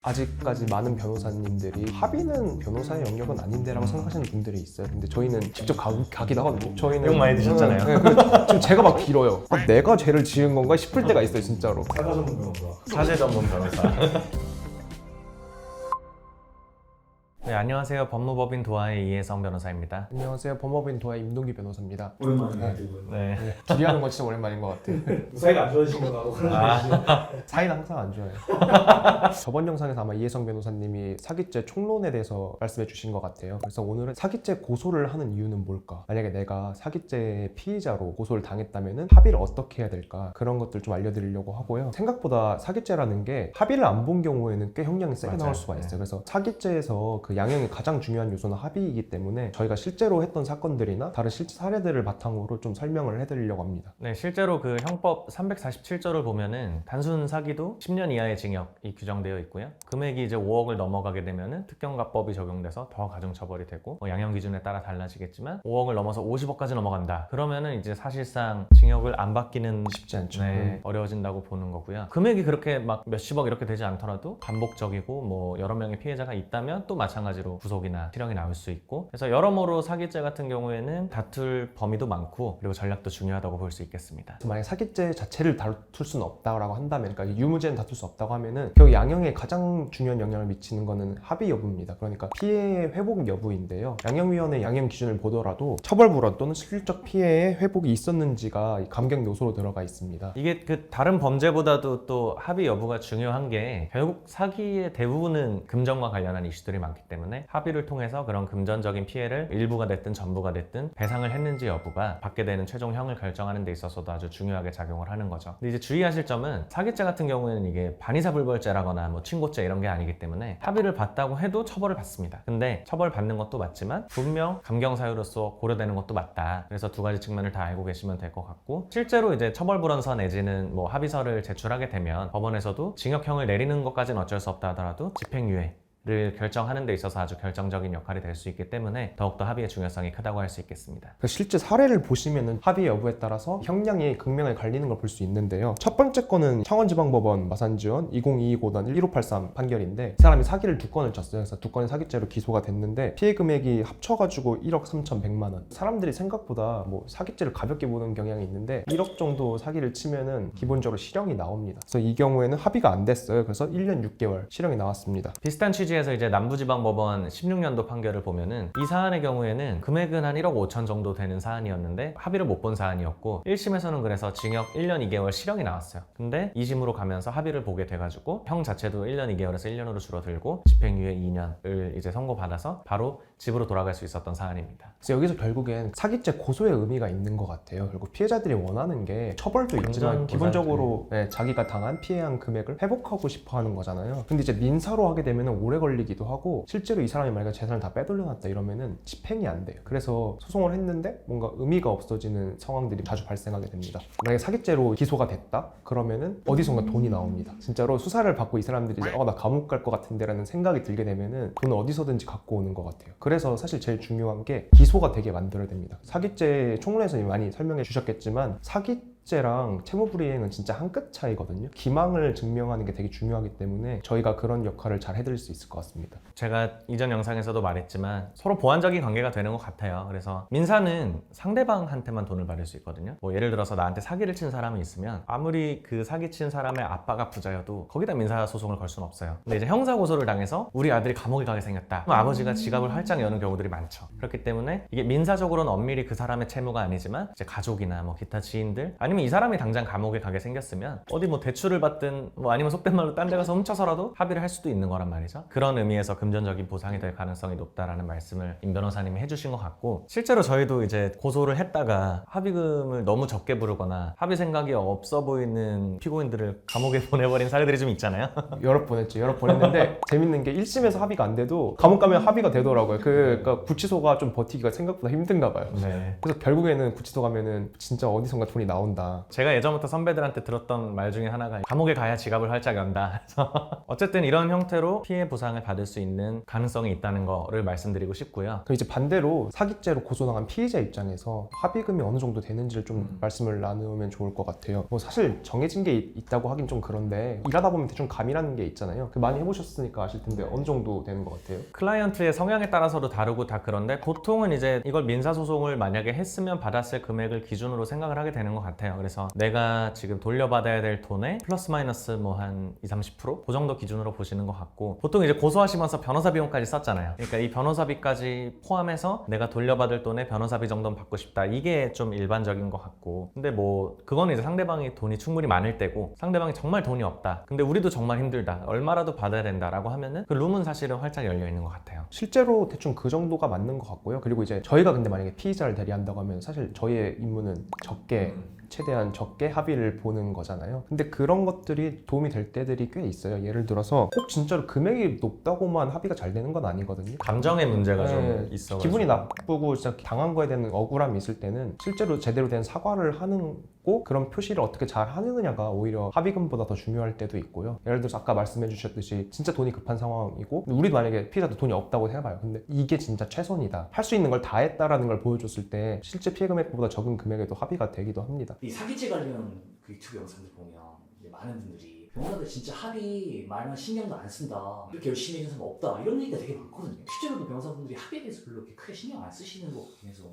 아직까지 많은 변호사님들이 합의는 변호사의 영역은 아닌데라고 생각하시는 분들이 있어요. 근데 저희는 직접 가기도 하거든요. 저희는 욕 많이 드셨잖아요. 네, 지금 제가 막 빌어요. 내가 죄를 지은 건가 싶을 때가 있어요, 진짜로. 사과 전문 변호사. 사제 전문 변호사. 네, 안녕하세요. 법무법인 도하의 이혜성 변호사입니다. 안녕하세요, 법무법인 도하의 임동기 변호사입니다. 오랜만이네 두 분. 네. 네, 둘이 하는 거 진짜 오랜만인 것 같아요. 사이가 안 좋아지신 거 나고 사이는 항상 안 좋아요. 저번 영상에서 아마 이혜성 변호사님이 사기죄 총론에 대해서 말씀해 주신 것 같아요. 그래서 오늘은 사기죄 고소를 하는 이유는 뭘까? 만약에 내가 사기죄 피의자로 고소를 당했다면 합의를 어떻게 해야 될까? 그런 것들 좀 알려드리려고 하고요. 생각보다 사기죄라는 게 합의를 안 본 경우에는 꽤 형량이 세게 나올 수가 있어요. 그래서 사기죄에서 그 양형의 가장 중요한 요소는 합의이기 때문에 저희가 실제로 했던 사건들이나 다른 실제 사례들을 바탕으로 좀 설명을 해드리려고 합니다. 네, 실제로 그 형법 347조를 보면은 단순 사기도 10년 이하의 징역이 규정되어 있고요. 금액이 이제 5억을 넘어가게 되면은 특경가법이 적용돼서 더 가중처벌이 되고 양형 기준에 따라 달라지겠지만 5억을 넘어서 50억까지 넘어간다. 그러면은 이제 사실상 징역을 안 받기는 쉽지 않죠. 네, 어려워진다고 보는 거고요. 금액이 그렇게 막 몇십억 이렇게 되지 않더라도 반복적이고 뭐 여러 명의 피해자가 있다면 또 마찬가지로 구속이나 실형이 나올 수 있고, 그래서 여러모로 사기죄 같은 경우에는 다툴 범위도 많고 그리고 전략도 중요하다고 볼 수 있겠습니다. 만약에 사기죄 자체를 다툴 수는 없다고 한다면, 그러니까 유무죄는 다툴 수 없다고 하면은 그 양형에 가장 중요한 영향을 미치는 거는 합의 여부입니다. 그러니까 피해 회복 여부인데요. 양형위원회 양형 기준을 보더라도 처벌불원 또는 실질적 피해의 회복이 있었는지가 감경 요소로 들어가 있습니다. 이게 그 다른 범죄보다도 또 합의 여부가 중요한 게, 결국 사기의 대부분은 금전과 관련한 이슈들이 많기 때문에 합의를 통해서 그런 금전적인 피해를 일부가 됐든 전부가 됐든 배상을 했는지 여부가 받게 되는 최종형을 결정하는 데 있어서도 아주 중요하게 작용을 하는 거죠. 근데 이제 주의하실 점은 사기죄 같은 경우에는 이게 반의사불벌죄라거나 뭐 친고죄 이런 게 아니기 때문에 합의를 봤다고 해도 처벌을 받습니다. 근데 처벌받는 것도 맞지만 분명 감경사유로서 고려되는 것도 맞다. 그래서 두 가지 측면을 다 알고 계시면 될 것 같고, 실제로 이제 처벌불원서 내지는 뭐 합의서를 제출하게 되면 법원에서도 징역형을 내리는 것까지는 어쩔 수 없다 하더라도 집행유예 를 결정하는 데 있어서 아주 결정적인 역할이 될 수 있기 때문에 더욱더 합의의 중요성이 크다고 할 수 있겠습니다. 실제 사례를 보시면은 합의 여부에 따라서 형량이 극명하게 갈리는 걸 볼 수 있는데요. 첫 번째 건은 창원지방법원 마산지원 2022고단 1583 판결인데, 이 사람이 사기를 2건을 쳤어요. 그래서 2건의 사기죄로 기소가 됐는데 피해 금액이 합쳐가지고 1억 3,100만 원. 사람들이 생각보다 뭐 사기죄를 가볍게 보는 경향이 있는데 1억 정도 사기를 치면은 기본적으로 실형이 나옵니다. 그래서 이 경우에는 합의가 안 됐어요. 그래서 1년 6개월 실형이 나왔습니다. 비슷한 취지에서 이제 남부지방법원 16년도 판결을 보면은 이 사안의 경우에는 금액은 한 1억 5천 정도 되는 사안이었는데 합의를 못 본 사안이었고, 1심에서는 그래서 징역 1년 2개월 실형이 나왔어요. 근데 2심으로 가면서 합의를 보게 돼가지고 형 자체도 1년 2개월에서 1년으로 줄어들고 집행유예 2년을 이제 선고받아서 바로 집으로 돌아갈 수 있었던 사안입니다. 그래서 여기서 결국엔 사기죄 고소의 의미가 있는 것 같아요. 결국 피해자들이 원하는 게 처벌도 있지만 기본적으로 자기가 당한 피해한 금액을 회복하고 싶어 하는 거잖아요. 근데 이제 민사로 하게 되면 오래 걸리기도 하고, 실제로 이 사람이 만약에 재산을 다 빼돌려놨다 이러면은 집행이 안 돼요. 그래서 소송을 했는데 뭔가 의미가 없어지는 상황들이 자주 발생하게 됩니다. 만약에 사기죄로 기소가 됐다? 그러면은 어디선가 돈이 나옵니다. 진짜로 수사를 받고 이 사람들이 이제 나 감옥 갈 것 같은데 라는 생각이 들게 되면은 돈은 어디서든지 갖고 오는 것 같아요. 그래서 사실 제일 중요한 게 기소가 되게 만들어야 됩니다. 사기죄 총론에서 많이 설명해 주셨겠지만 사기죄랑 채무불이행은 진짜 한 끗 차이거든요. 기망을 증명하는 게 되게 중요하기 때문에 저희가 그런 역할을 잘 해드릴 수 있을 것 같습니다. 제가 이전 영상에서도 말했지만 서로 보완적인 관계가 되는 것 같아요. 그래서 민사는 상대방한테만 돈을 받을 수 있거든요. 뭐 예를 들어서 나한테 사기를 친 사람이 있으면 아무리 그 사기친 사람의 아빠가 부자여도 거기다 민사소송을 걸 수는 없어요. 근데 이제 형사고소를 당해서 우리 아들이 감옥에 가게 생겼다. 그럼 아버지가 지갑을 활짝 여는 경우들이 많죠. 그렇기 때문에 이게 민사적으로는 엄밀히 그 사람의 채무가 아니지만 이제 가족이나 뭐 기타 지인들, 아니면 이 사람이 당장 감옥에 가게 생겼으면 어디 뭐 대출을 받든 뭐 아니면 속된 말로 딴 데 가서 훔쳐서라도 합의를 할 수도 있는 거란 말이죠. 그런 의미에서 금전적인 보상이 될 가능성이 높다라는 말씀을 임 변호사님이 해주신 것 같고, 실제로 저희도 이제 고소를 했다가 합의금을 너무 적게 부르거나 합의 생각이 없어 보이는 피고인들을 감옥에 보내버린 사례들이 좀 있잖아요. 여러 번 했죠. 여러 번 했는데 재밌는 게 1심에서 합의가 안 돼도 감옥 가면 합의가 되더라고요. 그러니까 구치소가 좀 버티기가 생각보다 힘든가 봐요. 네. 그래서 결국에는 구치소 가면은 진짜 어디선가 돈이 나온다. 된다. 제가 예전부터 선배들한테 들었던 말 중에 하나가 감옥에 가야 지갑을 활짝 연다. 그래서 어쨌든 이런 형태로 피해 보상을 받을 수 있는 가능성이 있다는 거를 말씀드리고 싶고요. 그럼 이제 반대로 사기죄로 고소당한 피해자 입장에서 합의금이 어느 정도 되는지를 좀 말씀을 나누면 좋을 것 같아요. 뭐 사실 정해진 게 있다고 하긴 좀 그런데 일하다 보면 대충 감이라는 게 있잖아요. 많이 해보셨으니까 아실 텐데 어느 정도 되는 것 같아요? 클라이언트의 성향에 따라서도 다르고 다 그런데 보통은 이제 이걸 민사소송을 만약에 했으면 받았을 금액을 기준으로 생각을 하게 되는 것 같아요. 그래서 내가 지금 돌려받아야 될 돈의 플러스 마이너스 뭐 한 20-30%? 그 정도 기준으로 보시는 것 같고 보통 이제 고소하시면서 변호사 비용까지 썼잖아요. 그러니까 이 변호사비까지 포함해서 내가 돌려받을 돈의 변호사비 정도는 받고 싶다. 이게 좀 일반적인 것 같고 근데 뭐 그거는 이제 상대방이 돈이 충분히 많을 때고 상대방이 정말 돈이 없다. 근데 우리도 정말 힘들다. 얼마라도 받아야 된다라고 하면은 그 룸은 사실은 활짝 열려 있는 것 같아요. 실제로 대충 그 정도가 맞는 것 같고요. 그리고 이제 저희가 근데 만약에 피의자를 대리한다고 하면 사실 저희의 임무는 적게 최대한 적게 합의를 보는 거잖아요. 근데 그런 것들이 도움이 될 때들이 꽤 있어요. 예를 들어서 꼭 진짜로 금액이 높다고만 합의가 잘 되는 건 아니거든요. 감정의 문제가 네, 좀 있어. 기분이 나쁘고 진짜 당한 거에 대한 억울함이 있을 때는 실제로 제대로 된 사과를 하는 고 그런 표시를 어떻게 잘 하느냐가 오히려 합의금보다 더 중요할 때도 있고요. 예를 들어서 아까 말씀해 주셨듯이 진짜 돈이 급한 상황이고 우리도 만약에 피해자도 돈이 없다고 해봐요. 근데 이게 진짜 최선이다. 할 수 있는 걸 다 했다라는 걸 보여줬을 때 실제 피해 금액보다 적은 금액에도 합의가 되기도 합니다. 이 사기죄 관련 그 유튜브 영상들 보면 이제 많은 분들이 변호사들 진짜 합의 말만 신경도 안 쓴다. 이렇게 열심히 해준 사람 없다. 이런 얘기가 되게 많거든요. 실제로도 변호사분들이 합의에 대해서 별로 이렇게 크게 신경 안 쓰시는 것 같긴 해서.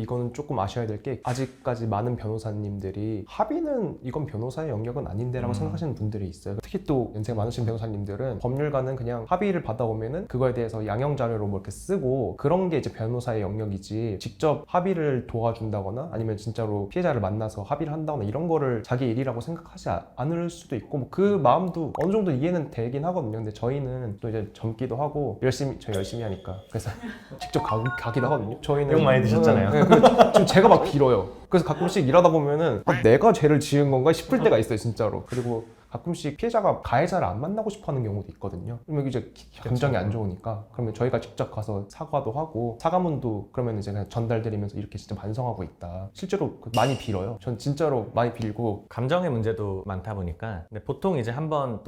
이거는 조금 아셔야 될 게 아직까지 많은 변호사님들이 합의는 이건 변호사의 영역은 아닌데라고 생각하시는 분들이 있어요. 특히 또 연세 많으신 변호사님들은 법률가는 그냥 합의를 받아오면은 그거에 대해서 양형 자료로 뭐 이렇게 쓰고 그런 게 이제 변호사의 영역이지 직접 합의를 도와준다거나 아니면 진짜로 피해자를 만나서 합의를 한다거나 이런 거를 자기 일이라고 생각하지 않을 수도 있고 뭐 그 마음도 어느 정도 이해는 되긴 하거든요. 근데 저희는 또 이제 젊기도 하고 저희 열심히 하니까 그래서 직접 가기도 하거든요. 저희는 욕 많이 드셨잖아요. 네, 지금 제가 막 빌어요. 그래서 가끔씩 일하다 보면은 내가 죄를 지은 건가 싶을 때가 있어요, 진짜로. 그리고 가끔씩 피해자가 가해자를 안 만나고 싶어 하는 경우도 있거든요. 그러면 이제 감정이 안 좋으니까 그러면 저희가 직접 가서 사과도 하고 사과문도 그러면 이제 그냥 전달드리면서 이렇게 진짜 반성하고 있다. 실제로 많이 빌어요. 전 진짜로 많이 빌고. 감정의 문제도 많다 보니까 근데 보통 이제 한번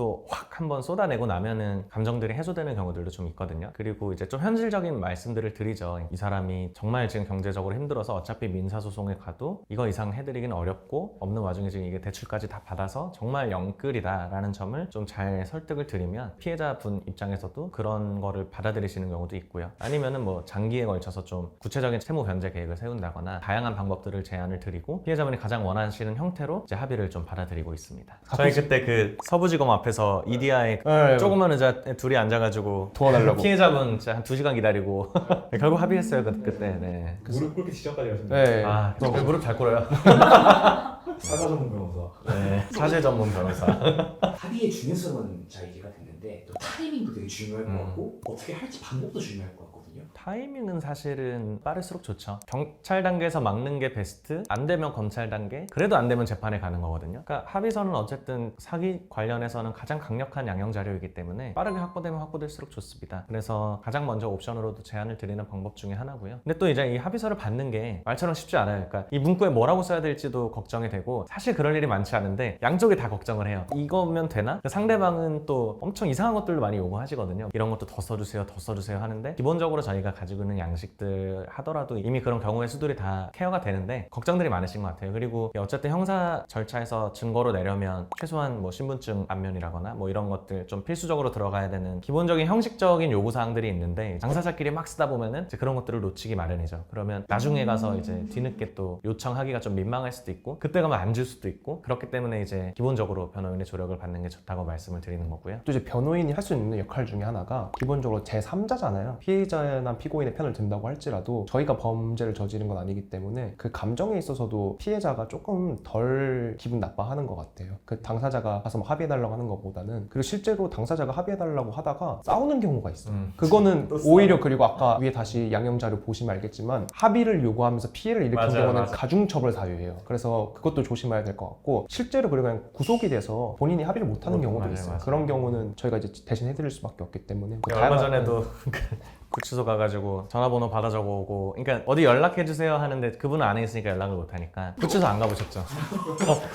쏟아내고 나면은 감정들이 해소되는 경우들도 좀 있거든요. 그리고 이제 좀 현실적인 말씀들을 드리죠. 이 사람이 정말 지금 경제적으로 힘들어서 어차피 민사소송에 가도 이거 이상 해드리기는 어렵고 없는 와중에 지금 이게 대출까지 다 받아서 정말 영끌이다라는 점을 좀 잘 설득을 드리면 피해자분 입장에서도 그런 거를 받아들이시는 경우도 있고요. 아니면은 뭐 장기에 걸쳐서 좀 구체적인 채무 변제 계획을 세운다거나 다양한 방법들을 제안을 드리고 피해자분이 가장 원하시는 형태로 이제 합의를 좀 받아들이고 있습니다. 저희 그때 그 서부지검 앞에서 EDI 조그만 의자 둘이 앉아가지고 도와달라고. 피해자분 진짜 한 2시간 기다리고 결국 합의했어요 그때. 네. 무릎 꿇기 직전까지 가셨는데. 네. 아, 무릎 잘 꿇어요. 사과 전문 변호사. 네. 사제 전문 변호사. 합의의 중요성은 잘 이해가 됐는데 또 타이밍도 되게 중요할 것 같고 어떻게 할지 방법도 중요할 것 같거든요. 타이밍은 사실은 빠를수록 좋죠. 경찰 단계에서 막는 게 베스트, 안 되면 검찰 단계, 그래도 안 되면 재판에 가는 거거든요. 그러니까 합의서는 어쨌든 사기 관련해서는 가장 강력한 양형 자료이기 때문에 빠르게 확보되면 확보될수록 좋습니다. 그래서 가장 먼저 옵션으로도 제안을 드리는 방법 중에 하나고요. 근데 또 이제 이 합의서를 받는 게 말처럼 쉽지 않아요. 그러니까 이 문구에 뭐라고 써야 될지도 걱정이 되고 사실 그럴 일이 많지 않은데 양쪽이 다 걱정을 해요. 이거면 되나? 상대방은 또 엄청 이상한 것들도 많이 요구하시거든요. 이런 것도 더 써주세요 하는데 기본적으로 저희가 가지고 있는 양식들 하더라도 이미 그런 경우의 수들이 다 케어가 되는데 걱정들이 많으신 것 같아요. 그리고 어쨌든 형사 절차에서 증거로 내려면 최소한 뭐 신분증 안면이라거나 뭐 이런 것들 좀 필수적으로 들어가야 되는 기본적인 형식적인 요구사항들이 있는데 당사자끼리 막 쓰다 보면은 이제 그런 것들을 놓치기 마련이죠. 그러면 나중에 가서 이제 뒤늦게 또 요청하기가 좀 민망할 수도 있고 그때 가면 안 줄 수도 있고 그렇기 때문에 이제 기본적으로 변호인의 조력을 받는 게 좋다고 말씀을 드리는 거고요. 또 이제 변호인이 할 수 있는 역할 중에 하나가 기본적으로 제3자잖아요. 피해자나 피고인의 편을 든다고 할지라도 저희가 범죄를 저지른 건 아니기 때문에 그 감정에 있어서도 피해자가 조금 덜 기분 나빠하는 것 같아요. 그 당사자가 가서 뭐 합의해달라고 하는 것보다는 그리고 실제로 당사자가 합의해달라고 하다가 싸우는 경우가 있어요. 그거는 오히려 그리고 아까 위에 다시 양형자료 보시면 알겠지만 합의를 요구하면서 피해를 일으킨 경우는 가중처벌 사유예요. 그래서 그것도 조심해야 될 것 같고 실제로 그리고 그냥 구속이 돼서 본인이 합의를 못하는 경우도 있어요. 그런 경우는 저희가 이제 대신 해드릴 수밖에 없기 때문에 얼마 전에도 구치소 가가지고 전화번호 받아 적어오고, 그러니까 어디 연락해주세요 하는데 그분은 안에 있으니까 연락을 못하니까. 구치소 안 가보셨죠?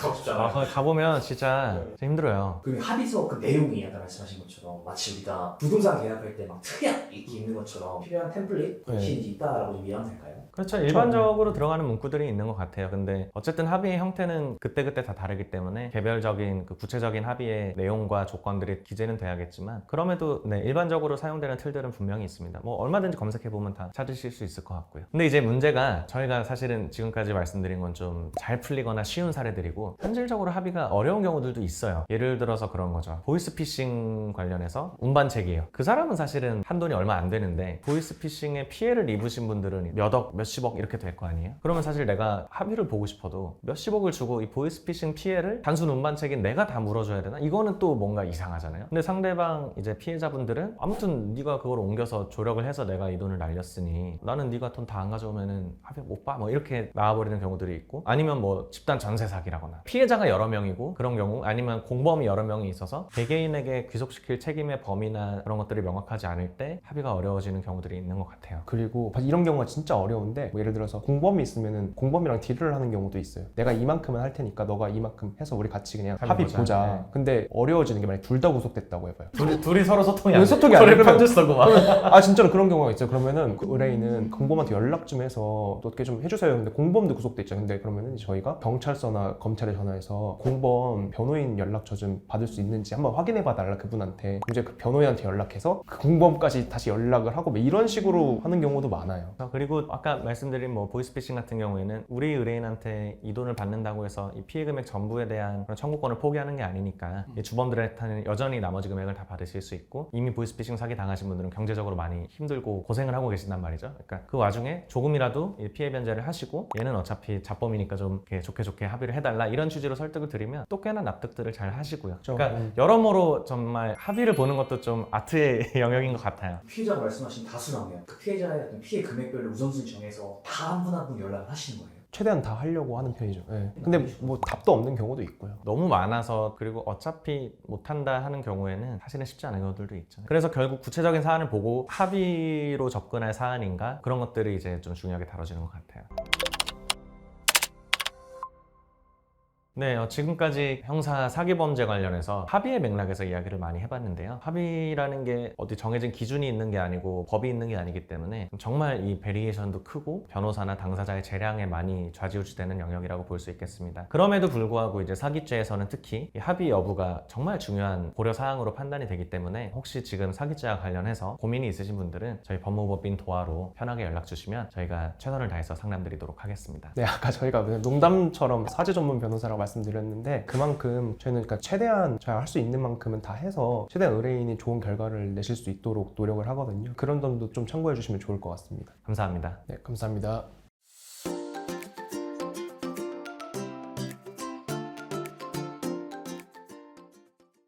가고 싶지 않아요. 거기 가보면 진짜 힘들어요. 그 합의서 그 내용이 아까 말씀하신 것처럼 마치 우리가 부동산 계약할 때 막 특약 이렇게 있는 것처럼 필요한 템플릿 네. 혹시 있다라고 좀 이해하면 될까요? 그렇죠. 일반적으로 들어가는 문구들이 있는 것 같아요. 근데 어쨌든 합의의 형태는 그때그때 다 다르기 때문에 개별적인 그 구체적인 합의의 내용과 조건들이 기재는 돼야겠지만, 그럼에도 네, 일반적으로 사용되는 틀들은 분명히 있습니다. 뭐 얼마든지 검색해보면 다 찾으실 수 있을 것 같고요. 근데 이제 문제가, 저희가 사실은 지금까지 말씀드린 건 좀 잘 풀리거나 쉬운 사례들이고, 현실적으로 합의가 어려운 경우들도 있어요. 예를 들어서 그런 거죠. 보이스피싱 관련해서 운반책이에요. 그 사람은 사실은 한돈이 얼마 안 되는데 보이스피싱에 피해를 입으신 분들은 몇 억, 몇십억 이렇게 될 거 아니에요? 그러면 사실 내가 합의를 보고 싶어도 몇십억을 주고 이 보이스피싱 피해를 단순 운반책인 내가 다 물어줘야 되나? 이거는 또 뭔가 이상하잖아요. 근데 상대방 이제 피해자분들은 아무튼 네가 그걸 옮겨서 조력을 해서 내가 이 돈을 날렸으니 나는 네가 돈 다 안 가져오면은 합의 못 봐, 뭐 이렇게 나와버리는 경우들이 있고, 아니면 뭐 집단 전세 사기라거나 피해자가 여러 명이고 그런 경우, 아니면 공범이 여러 명이 있어서 개개인에게 귀속시킬 책임의 범위나 그런 것들이 명확하지 않을 때 합의가 어려워지는 경우들이 있는 것 같아요. 그리고 이런 경우가 진짜 어려운데, 뭐 예를 들어서 공범이 있으면은 공범이랑 딜을 하는 경우도 있어요. 내가 이만큼은 할 테니까 너가 이만큼 해서 우리 같이 그냥 합의 보자. 네. 근데 어려워지는 게 만약에 둘 다 구속됐다고 해봐요. 둘이 서로 소통이 안 왜 돼. 소통이 안 돼? 서로 편지 쓰고 막. 아 진짜로 그런 경우가 있어요. 그러면은 그 의뢰인은 공범한테 연락 좀 해서 어떻게 좀 해주세요. 근데 공범도 구속돼 있죠. 근데 그러면은 저희가 경찰서나 검찰에 전화해서 공범 변호인 연락처 좀 받을 수 있는지 한번 확인해봐 달라, 그분한테. 이제 그 변호인한테 연락해서 그 공범까지 다시 연락을 하고 뭐 이런 식으로 하는 경우도 많아요. 그리고 아까 말씀드린 뭐 보이스피싱 같은 경우에는 우리 의뢰인한테 이 돈을 받는다고 해서 이 피해 금액 전부에 대한 그런 청구권을 포기하는 게 아니니까 이 주범들한테는 여전히 나머지 금액을 다 받으실 수 있고, 이미 보이스피싱 사기 당하신 분들은 경제적으로 많이 힘들고 고생을 하고 계신단 말이죠. 그러니까 그 와중에 조금이라도 이 피해 변제를 하시고, 얘는 어차피 자범이니까 좀 이렇게 좋게 합의를 해달라, 이런 취지로 설득을 드리면 또 꽤나 납득들을 잘 하시고요. 그러니까 여러모로 정말 합의를 보는 것도 좀 아트의 영역인 것 같아요. 피해자가 말씀하신 다수라면 그 피해자의 어떤 피해 금액별로 우선순위 정해서 다 한 분 한 분 연락을 하시는 거예요? 최대한 다 하려고 하는 편이죠. 예. 근데 뭐 답도 없는 경우도 있고요. 너무 많아서, 그리고 어차피 못한다 하는 경우에는 사실은 쉽지 않은 경우들도 있죠. 그래서 결국 구체적인 사안을 보고 합의로 접근할 사안인가, 그런 것들이 이제 좀 중요하게 다뤄지는 것 같아요. 네, 지금까지 형사 사기범죄 관련해서 합의의 맥락에서 이야기를 많이 해봤는데요. 합의라는 게 어디 정해진 기준이 있는 게 아니고 법이 있는 게 아니기 때문에 정말 이 베리에이션도 크고 변호사나 당사자의 재량에 많이 좌지우지되는 영역이라고 볼 수 있겠습니다. 그럼에도 불구하고 이제 사기죄에서는 특히 이 합의 여부가 정말 중요한 고려사항으로 판단이 되기 때문에, 혹시 지금 사기죄와 관련해서 고민이 있으신 분들은 저희 법무법인 도화로 편하게 연락 주시면 저희가 최선을 다해서 상담드리도록 하겠습니다. 네, 아까 저희가 그냥 농담처럼 사제 전문 변호사라고 말씀드렸는데, 그만큼 저희는 그러니까 최대한 저희가 할 수 있는 만큼은 다 해서 최대한 의뢰인이 좋은 결과를 내실 수 있도록 노력을 하거든요. 그런 점도 좀 참고해 주시면 좋을 것 같습니다. 감사합니다. 네, 감사합니다.